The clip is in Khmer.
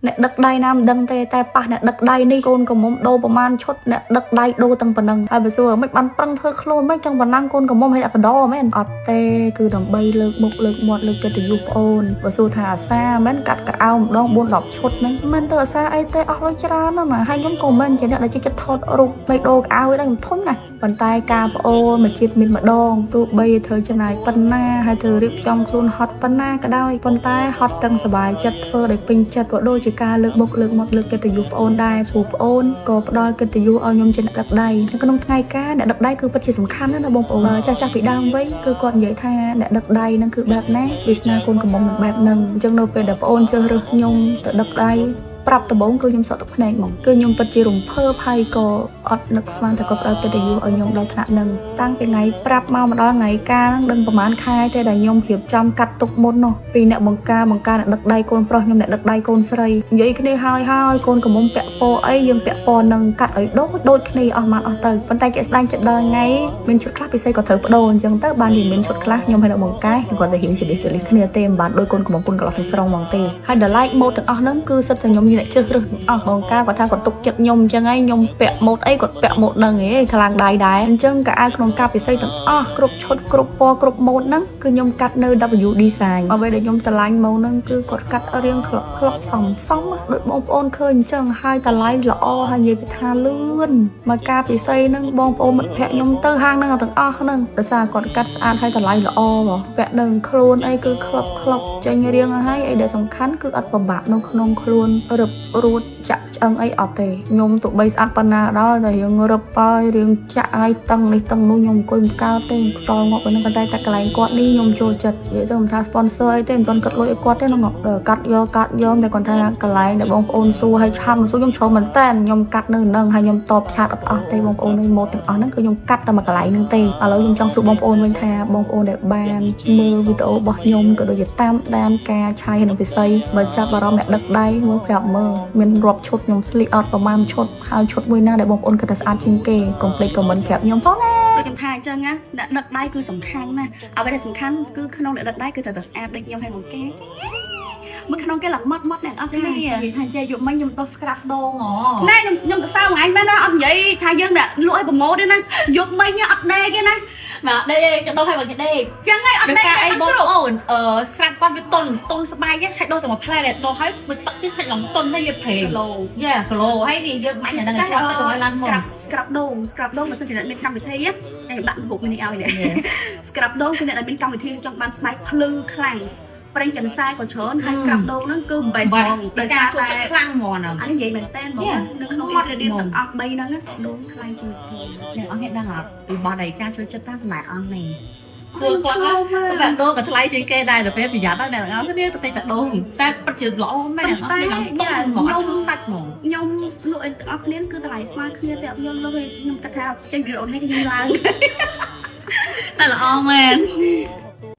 អ្នកដឹកដៃណាមិនដឹងទេតែប៉ះអ្នកដឹកដៃនេះកូនកំមុំដូរប្រមាណឈុតអ្នកដឹកដៃដូរទាំងប៉ុណ្ណឹងហើយបើសួរមិនបានប្រឹងធ្វើខ្លួនមិនចឹងប៉ុណ្ណឹងកូនកំមុំឲ្យអ្នកបដមែនអត់ទេគឺដើម្បីលើកមុខលើកមាត់លើកកិត្តិយសប្អូនបើសួរថាអាសាមែនកាត់កៅអៅម្ដង4-10ឈុតហ្នឹងមិនទៅអាសាអីទេអស់លុយច្រើនណាស់ហើយខ្ញុំក៏មិនជាអ្នកដែលចិត្តថតរូបមេដូកៅអៅហ្នឹងធំណាស់ប៉ុន្តែការប្អូនមកជាតិមានម្ដងទោះបីធ្វើចំណាយប៉ុណ្ណាហើយធ្វើរៀបចំខ្លួនហត់ប៉ុណ្ណាក៏ដោយប៉ុន្តែហត់ទាំងសบายចិត្តធ្វើដោយពេញចិត្តក៏ដូចជាការលើកមុខលើកមាត់លើកកិត្តិយសប្អូនដែរព្រោះប្អូនក៏ផ្ដល់កិត្តិយសឲ្យខ្ញុំជាអ្នកដឹកដៃនៅក្នុងថ្ងៃការអ្នកដឹកដៃគឺពិតជាសំខាន់ណាស់បងប្អូនចាស់ពីដើមវិញគឺគាត់និយាយថាអ្នកដឹកដៃហ្នឹងគឺបែបណាវាសនាកូនកំមុំនឹងបែបហ្នឹងអញ្ចឹងនៅពេលដែលប្អូនជ្រើសរើសខ្ញុំទៅដឹកដៃប្រាប់ដំបូងគឺខ្ញុំសក់ទឹកភ្នែកហ្មងគឺខ្ញុំពិតជារំភើបហើយក៏អត់នឹកស្មានថាគាត់ផ្ដល់កិត្តិយសឲ្យខ្ញុំដល់ថ្នាក់ហ្នឹងតាំងពីថ្ងៃប្រាប់មកដល់ថ្ងៃការហ្នឹងដឹងប្រហែលខែទេដែលខ្ញុំរៀបចំកាត់ទុកមុននោះពីអ្នកបង្ការអ្នកដឹកដៃកូនប្រុសខ្ញុំអ្នកដឹកដៃកូនស្រីនិយាយគ្នាហើយកូនកំមុំពាក់ពណ៌អីយើងពាក់ពណ៌នឹងកាត់ឲ្យដូចគ្នាអស់ម៉ាត់អស់ទៅប៉ុន្តែជាក់ស្ដែងចិត្តដល់ថ្ងៃមានឈុតខ្លះពិសេសក៏ត្រូវបដូរអញ្ចឹងទៅបានមានឈុតខ្លះខ្ញុំឲ្យអ្នកបង្ការគាត់ទៅរៀងចលិះគ្នាទេមិនបានដោយកូនកំមុំកូនកន្លោះទាំងស្រុងហ្មងទេហើយដល់ like mode ទាំងអស់ហ្នឹងគឺសិតតែខ្ញុំអ្នកជ្រើសរើសទាំងអស់បងការគាត់ថាគាត់ទុកចិត្តខ្ញុំអញ្ចឹងហើយខ្ញុំពាក់ម៉ូតអីគាត់ពាក់ម៉ូតហ្នឹងឯងខ្លាំងដៃដែរអញ្ចឹងក៏ឲ្យក្នុងការពិសេសទាំងអស់គ្រប់ឈុតគ្រប់ពណ៌គ្រប់ម៉ូតហ្នឹងគឺខ្ញុំកាត់នៅ W design អ្វីដែលខ្ញុំស្រឡាញ់មកហ្នឹងគឺគាត់កាត់រៀងខ្លក់សមដូចបងប្អូនឃើញអញ្ចឹងហើយតម្លៃល្អហើយនិយាយពីថាលឿនមកការពិសេសហ្នឹងបងប្អូនមិត្តភក្តិខ្ញុំទៅហាងហ្នឹងទាំងអស់ហ្នឹងដោយសារគាត់កាត់ស្អាតហើយតម្លៃល្អពាក់នឹងខ្លួនអីគឺខ្លក់ចេញរៀងហើយអីដែលសំខាន់គឺអត់ពិបាកនៅក្នុងខ្លួនរឹបរួតចាក់ឆ្អឹងអីអត់ទេខ្ញុំទោះបីស្អាតប៉ុណ្ណាដែរតែរឿងរឹបហើយរឿងចាក់ហើយតឹងនេះតឹងនោះខ្ញុំអង្គុយមិនកើតទេខ្យល់ងាប់ហ្នឹងប៉ុន្តែកន្លែងគាត់នេះខ្ញុំចូលចិត្តនិយាយទៅមិនថា sponsor អីទេមិនទាន់កាត់លុយឲ្យគាត់ទេហ្នឹងកាត់យកតែគាត់ថាកន្លែងដែលបងប្អូនសួរឲ្យឆាប់មកសួរខ្ញុំច្រើនមែនតើខ្ញុំកាត់នៅហ្នឹងហើយខ្ញុំតបឆាតអត់អស់ទេបងប្អូននៅម៉ូតទាំងអស់ហ្នឹងគឺខ្ញុំកាត់តែមួយកន្លែងហ្នឹងទេឥឡូវខ្ញុំចង់សួរបងប្អូនវិញថាបងប្អូនដែលបានមើលវីដេអូរបស់ខ្ញុំក៏ដូចជាតាមដានការឆាយក្នុងពិសីបើចាប់អារម្មណ៍អ្នកដឹកដៃមកប្រាប់មើលមានរាប់ឈុតខ្ញុំស្លីអត់ប្រហែលឈុតហើយឈុតមួយណាដែលបងប្អូនគិតថាស្អាតជាងគេកុំភ្លេចខមមិនប្រាប់ខ្ញុំផងណាដូចខ្ញុំថាអញ្ចឹងណាអ្នកដឹកដៃគឺសំខាន់ណាស់អ្វីដែលសំខាន់គឺក្នុងអ្នកដឹកដៃគឺត្រូវតែស្អាតដូចខ្ញុំហើយមកគេមកក្នុងគេឡើងម៉ត់អ្នកអត់គ្នានិយាយថាចេះយកមិញខ្ញុំទៅ scrap ដងហ៎ណែខ្ញុំទៅសើថ្ងៃមែនណាអត់និយាយថាយើងអ្នកលក់ឲ្យប្រម៉ូទទេណាយកមិញអត់ដេកទេណាបាទដេកទៅដោះឲ្យបងគេដេកចឹងហើយអត់ដេកអីបងប្អូនscrap គាត់វាតុនស្បែកហើយដោះតែមួយផ្លែដោះឲ្យវាទឹកជិះសាច់ឡងតុនហើយលាបប្រេងគីឡូហើយនេះយើងបាញ់អាហ្នឹងឲ្យចាប់ទៅឲ្យឡើងមក scrap ដងបើសិនជាអ្នកមានកម្មវិធីខ្ញុំដាក់រូបនេះឲ្យនេះ scrap ដងគឺអ្នកដែលមានកម្មវិធីចង់បានស្បែកភ្លឺខ្លាំងប្រេងចិនសាយក៏ច្រើនហើយ scrap ដងហ្នឹងគឺ best ហ្មងដោយសារតែខ្លាំងហ្មងហ្នឹងអានេះនិយាយមែនតើបងនៅក្នុង ingredient ទាំងអស់3ហ្នឹងដងខ្លាំងជាងអ្នកអស់អ្នកដឹងអត់ពីបោះដៃការជួយចិត្តតាមម្ល៉េះអស់នេះគឺគាត់សម្រាប់ដងក៏ថ្លៃជាងគេដែរតែពេលប្រយ័ត្នដល់អ្នកទាំងអស់គ្នាទៅតែដងតែពិតជាល្អមែនអ្នកអស់គ្នាមកអត់ឈឺសាច់ហ្មងខ្ញុំលក់ទាំងអស់គ្នាគឺតម្លៃស្មើគ្នាតែអត់យកលើខ្ញុំគិតថាចេញវីដេអូនេះខ្ញុំឡើងតែល្អមែន